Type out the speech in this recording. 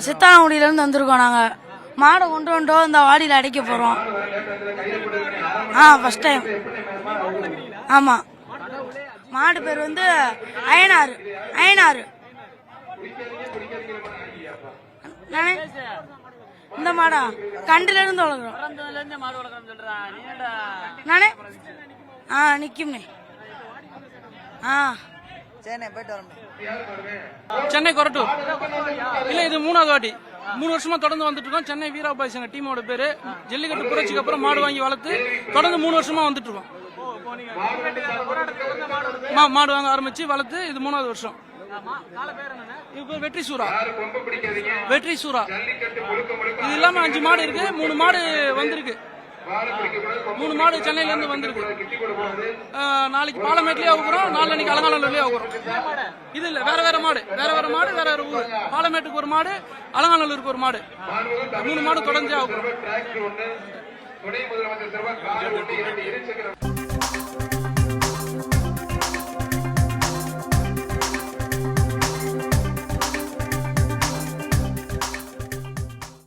சித்தானங்குடியில இருந்து வந்திருக்கோம். நாங்க மாடை கொண்டு வந்துட்டோம், இந்த வாடியில அடைக்க போறோம். First time. ஆமா, மாடு பேர் வந்து அயனாறு. இந்த மாடா கண்டுல இருந்து வளர்க்குறோம் நானே. நிக்கும்னே. சென்னை கொரட்டூர் இல்ல, இது 3வது வாட்டி. 3 வருஷமா தொடர்ந்து வந்துட்டு இருக்கோம். சென்னை வீராபாய் சங்க டீமோட பேரு. ஜல்லிக்கட்டு புரட்சிக்கு அப்புறம் மாடு வாங்கி வளர்த்து தொடர்ந்து 3 வருஷமா வந்துட்டு இருக்கோம். மாடு வாங்க ஆரம்பிச்சு வளர்த்து இது 3வது வருஷம். வெற்றி சூரா. இது இல்லாம 5 மாடு இருக்கு. 3 மாடு வந்திருக்கு. 3 மாடு சென்னையில இருந்து வந்திருக்கு. நாளைக்கு பாலமேட்லயே ஆகுறோம், நாளைக்கு அலங்காநல்லூர்லயே ஆகுறோம். இது இல்ல, வேற மாடு, வேற மாடு, வேற ஊர். பாலமேட்டுக்கு ஒரு மாடு, அலங்காநல்லூருக்கு ஒரு மாடு. 3 மாடு தொடர்ந்து ஆகுறோம்.